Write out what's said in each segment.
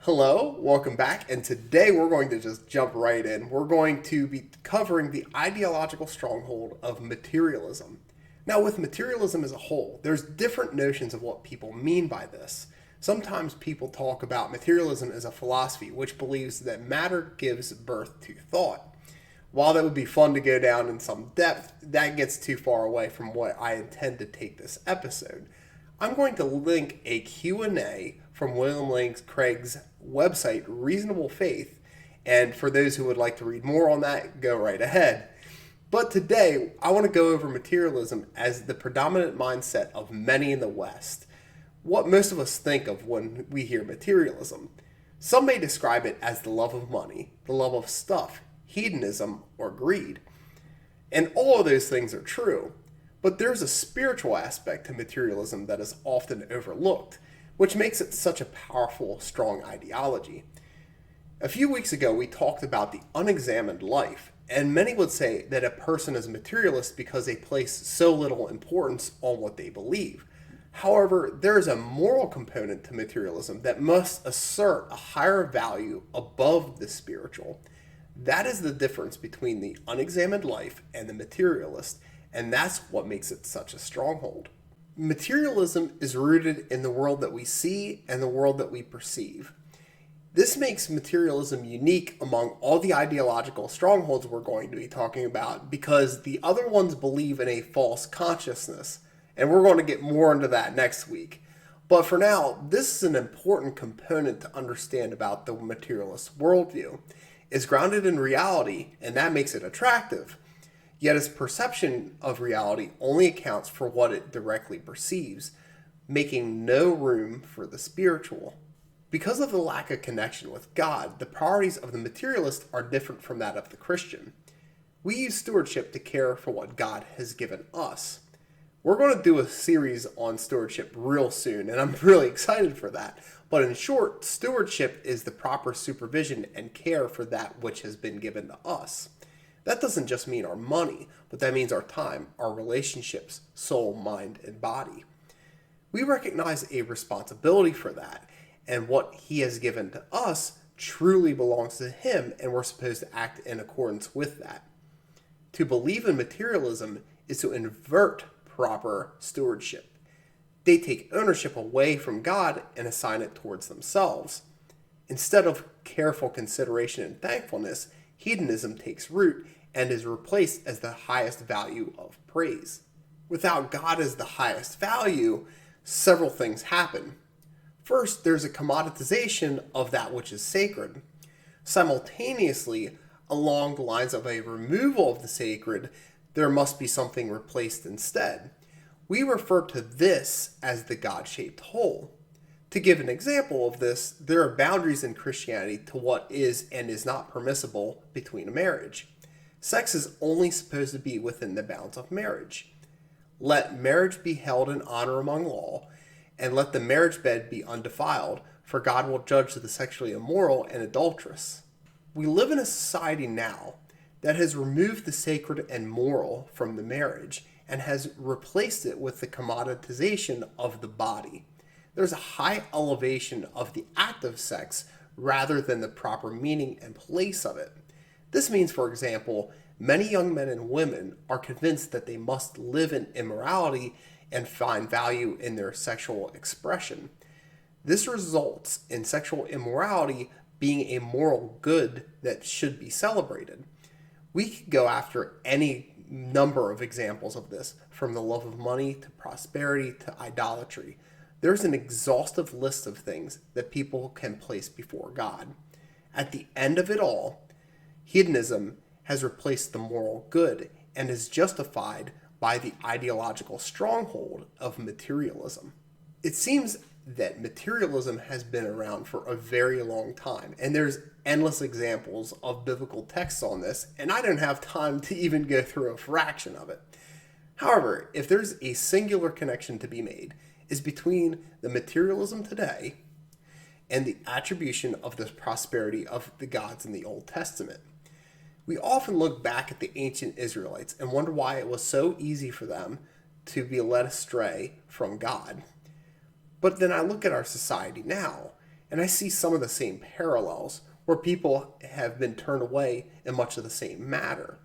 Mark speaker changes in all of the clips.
Speaker 1: Hello, welcome back, and today we're going to just jump right in. We're going to be covering the ideological stronghold of materialism. Now, with materialism as a whole, there's different notions of what people mean by this. Sometimes people talk about materialism as a philosophy which believes that matter gives birth to thought. While that would be fun to go down in some depth, that gets too far away from what I intend to take this episode. I'm going to link a Q&A from William Lane Craig's website, Reasonable Faith, and for those who would like to read more on that, go right ahead. But today, I want to go over materialism as the predominant mindset of many in the West. What most of us think of when we hear materialism. Some may describe it as the love of money, the love of stuff, hedonism, or greed. And all of those things are true. But there's a spiritual aspect to materialism that is often overlooked, which makes it such a powerful, strong ideology. A few weeks ago, we talked about the unexamined life, and many would say that a person is materialist because they place so little importance on what they believe. However, there is a moral component to materialism that must assert a higher value above the spiritual. That is the difference between the unexamined life and the materialist, and that's what makes it such a stronghold. Materialism is rooted in the world that we see and the world that we perceive. This makes materialism unique among all the ideological strongholds we're going to be talking about because the other ones believe in a false consciousness, and we're going to get more into that next week. But for now, this is an important component to understand about the materialist worldview. It's grounded in reality, and that makes it attractive. Yet its perception of reality only accounts for what it directly perceives, making no room for the spiritual. Because of the lack of connection with God, the priorities of the materialist are different from that of the Christian. We use stewardship to care for what God has given us. We're going to do a series on stewardship real soon, and I'm really excited for that. But in short, stewardship is the proper supervision and care for that which has been given to us. That doesn't just mean our money, but that means our time, our relationships, soul, mind, and body. We recognize a responsibility for that, and what He has given to us truly belongs to Him, and we're supposed to act in accordance with that. To believe in materialism is to invert proper stewardship. They take ownership away from God and assign it towards themselves. Instead of careful consideration and thankfulness, hedonism takes root and is replaced as the highest value of praise. Without God as the highest value, several things happen. First, there's a commoditization of that which is sacred. Simultaneously, along the lines of a removal of the sacred, there must be something replaced instead. We refer to this as the God-shaped hole. To give an example of this, there are boundaries in Christianity to what is and is not permissible between a marriage. Sex is only supposed to be within the bounds of marriage. Let marriage be held in honor among all, and let the marriage bed be undefiled, for God will judge the sexually immoral and adulterous. We live in a society now that has removed the sacred and moral from the marriage and has replaced it with the commoditization of the body. There's a high elevation of the act of sex rather than the proper meaning and place of it. This means, for example, many young men and women are convinced that they must live in immorality and find value in their sexual expression. This results in sexual immorality being a moral good that should be celebrated. We could go after any number of examples of this, from the love of money to prosperity to idolatry. There's an exhaustive list of things that people can place before God. At the end of it all, hedonism has replaced the moral good and is justified by the ideological stronghold of materialism. It seems that materialism has been around for a very long time, and there's endless examples of biblical texts on this, and I don't have time to even go through a fraction of it. However, if there's a singular connection to be made, is between the materialism today and the attribution of the prosperity of the gods in the Old Testament. We often look back at the ancient Israelites and wonder why it was so easy for them to be led astray from God. But then I look at our society now, And I see some of the same parallels where people have been turned away in much of the same matter.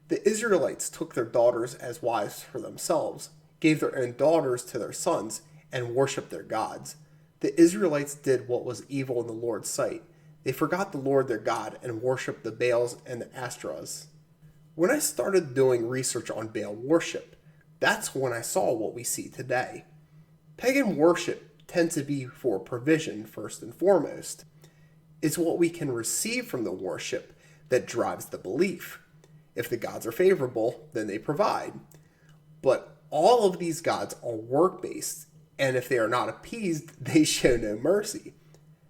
Speaker 1: The Israelites took their daughters as wives for themselves, gave their own daughters to their sons, and worshiped their gods. The Israelites did what was evil in the Lord's sight. They forgot the Lord their God and worshiped the Baals and the Ashtoreths. When I started doing research on Baal worship, that's when I saw what we see today. Pagan worship tends to be for provision first and foremost. It's what we can receive from the worship that drives the belief. If the gods are favorable, then they provide. But all of these gods are work-based, and if they are not appeased, they show no mercy.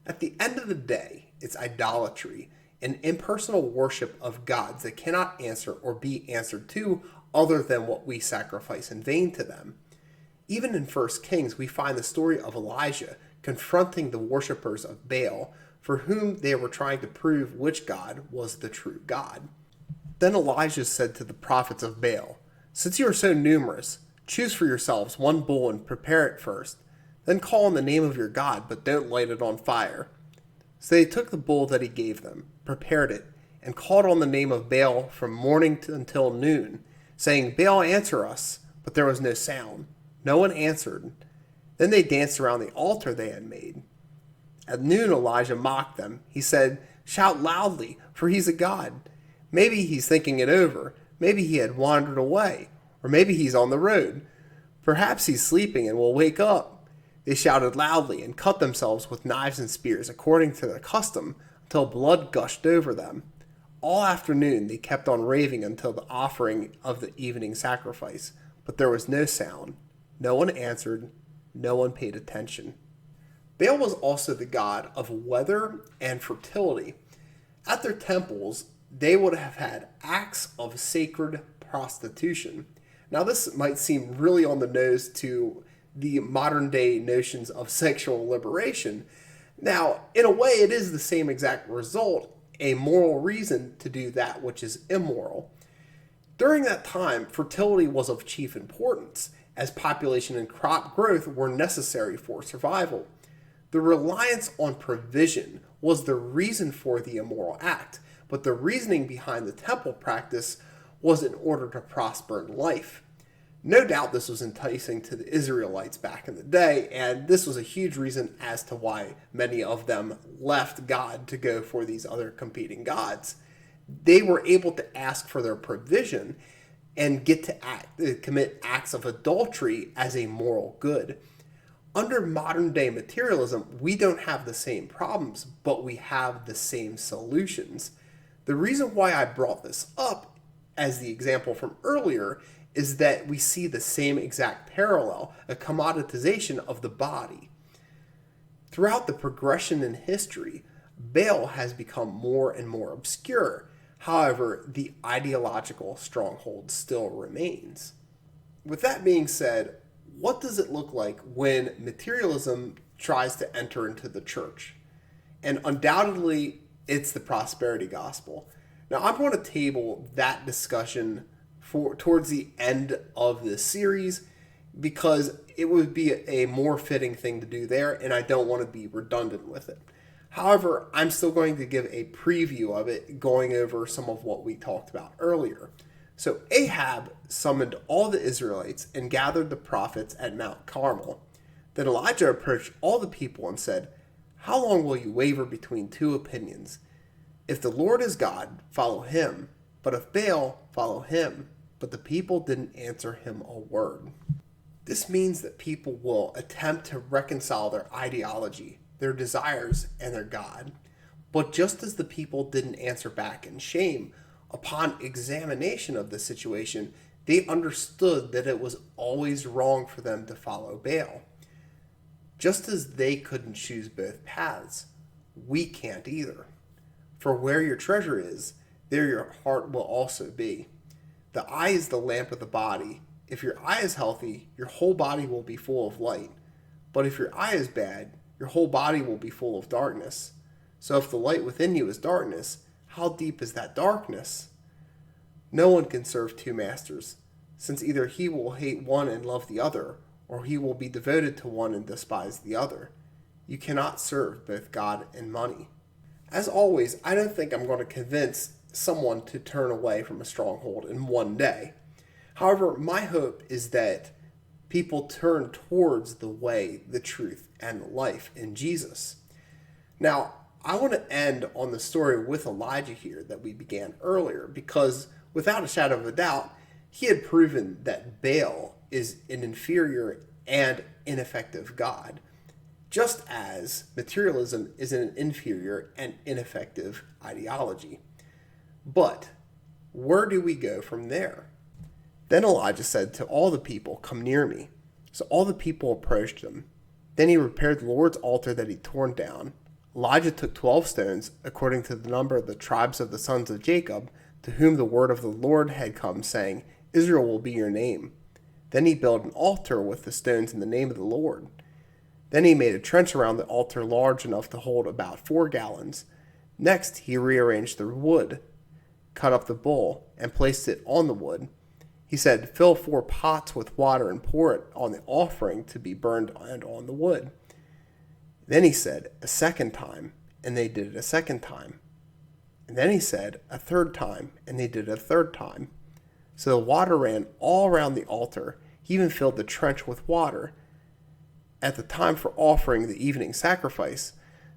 Speaker 1: At the end of the day, it's idolatry, an impersonal worship of gods that cannot answer or be answered to other than what we sacrifice in vain to them. Even in 1 Kings, we find the story of Elijah confronting the worshippers of Baal, for whom they were trying to prove which God was the true God. Then Elijah said to the prophets of Baal, "Since you are so numerous, choose for yourselves one bull and prepare it first. Then call on the name of your God, but don't light it on fire." So they took the bull that he gave them, prepared it, and called on the name of Baal from morning until noon, saying, "Baal, answer us." But there was no sound. No one answered. Then they danced around the altar they had made. At noon Elijah mocked them. He said, "Shout loudly, for he's a god. Maybe he's thinking it over. Maybe he had wandered away. Or maybe he's on the road. Perhaps he's sleeping and will wake up." They shouted loudly and cut themselves with knives and spears according to their custom until blood gushed over them. All afternoon they kept on raving until the offering of the evening sacrifice. But there was no sound. No one answered. No one paid attention. Baal was also the god of weather and fertility. At their temples, they would have had acts of sacred prostitution. Now, this might seem really on the nose to the modern day notions of sexual liberation. Now, in a way, it is the same exact result, a moral reason to do that which is immoral. During that time, fertility was of chief importance, as population and crop growth were necessary for survival. The reliance on provision was the reason for the immoral act, but the reasoning behind the temple practice was in order to prosper in life. No doubt this was enticing to the Israelites back in the day, and this was a huge reason as to why many of them left God to go for these other competing gods. They were able to ask for their provision and get to commit acts of adultery as a moral good. Under modern day materialism, we don't have the same problems, but we have the same solutions. The reason why I brought this up as the example from earlier is that we see the same exact parallel, a commoditization of the body. Throughout the progression in history, Baal has become more and more obscure. However, the ideological stronghold still remains. With that being said, what does it look like when materialism tries to enter into the church? And undoubtedly, it's the prosperity gospel. Now, I'm going to table that discussion towards the end of this series because it would be a more fitting thing to do there, and I don't want to be redundant with it. However, I'm still going to give a preview of it, going over some of what we talked about earlier. So Ahab summoned all the Israelites and gathered the prophets at Mount Carmel. Then Elijah approached all the people and said, "How long will you waver between two opinions? If the Lord is God, follow him. But if Baal, follow him." But the people didn't answer him a word. This means that people will attempt to reconcile their ideology, their desires, and their God. But just as the people didn't answer back in shame, upon examination of the situation, they understood that it was always wrong for them to follow Baal. Just as they couldn't choose both paths, we can't either. For where your treasure is, there your heart will also be. The eye is the lamp of the body. If your eye is healthy, your whole body will be full of light. But if your eye is bad, your whole body will be full of darkness. So if the light within you is darkness, how deep is that darkness? No one can serve two masters, since either he will hate one and love the other, or he will be devoted to one and despise the other. You cannot serve both God and money. As always, I don't think I'm going to convince someone to turn away from a stronghold in one day. However, my hope is that people turn towards the way, the truth, and the life in Jesus. Now, I want to end on the story with Elijah here that we began earlier, because without a shadow of a doubt, he had proven that Baal is an inferior and ineffective God, just as materialism is an inferior and ineffective ideology. But where do we go from there? Then Elijah said to all the people, "Come near me." So all the people approached him. Then he repaired the Lord's altar that he torn down. Elijah took 12 stones, according to the number of the tribes of the sons of Jacob, to whom the word of the Lord had come, saying, "Israel will be your name." Then he built an altar with the stones in the name of the Lord. Then he made a trench around the altar large enough to hold about 4 gallons. Next he rearranged the wood, cut up the bull, and placed it on the wood. He said, "Fill 4 pots with water and pour it on the offering to be burned and on the wood." Then he said, "A second time," and they did it a second time. And then he said, "A third time," and they did it a third time. So the water ran all around the altar. He even filled the trench with water. At the time for offering the evening sacrifice,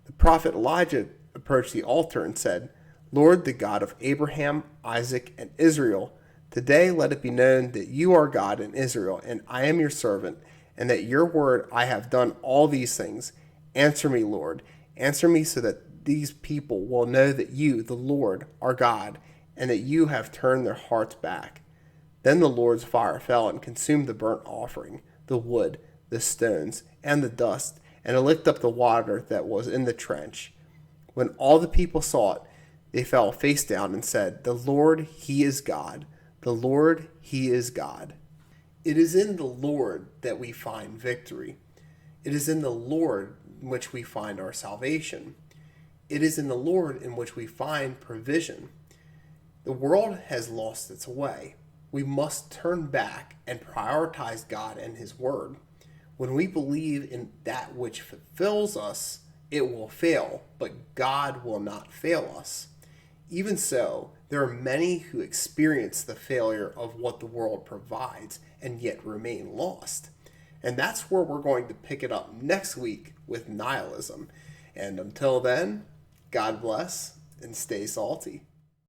Speaker 1: the prophet Elijah approached the altar and said, "Lord, the God of Abraham, Isaac, and Israel, today let it be known that you are God in Israel, and I am your servant, and that your word I have done all these things. Answer me, Lord. Answer me so that these people will know that you, the Lord, are God, and that you have turned their hearts back." Then the Lord's fire fell and consumed the burnt offering, the wood, the stones, and the dust, and it licked up the water that was in the trench. When all the people saw it, they fell face down and said, "The Lord, He is God. The Lord, He is God." It is in the Lord that we find victory. It is in the Lord in which we find our salvation. It is in the Lord in which we find provision. The world has lost its way. We must turn back and prioritize God and His Word. When we believe in that which fulfills us, it will fail, but God will not fail us. Even so, there are many who experience the failure of what the world provides and yet remain lost. And that's where we're going to pick it up next week with nihilism. And until then, God bless and stay salty.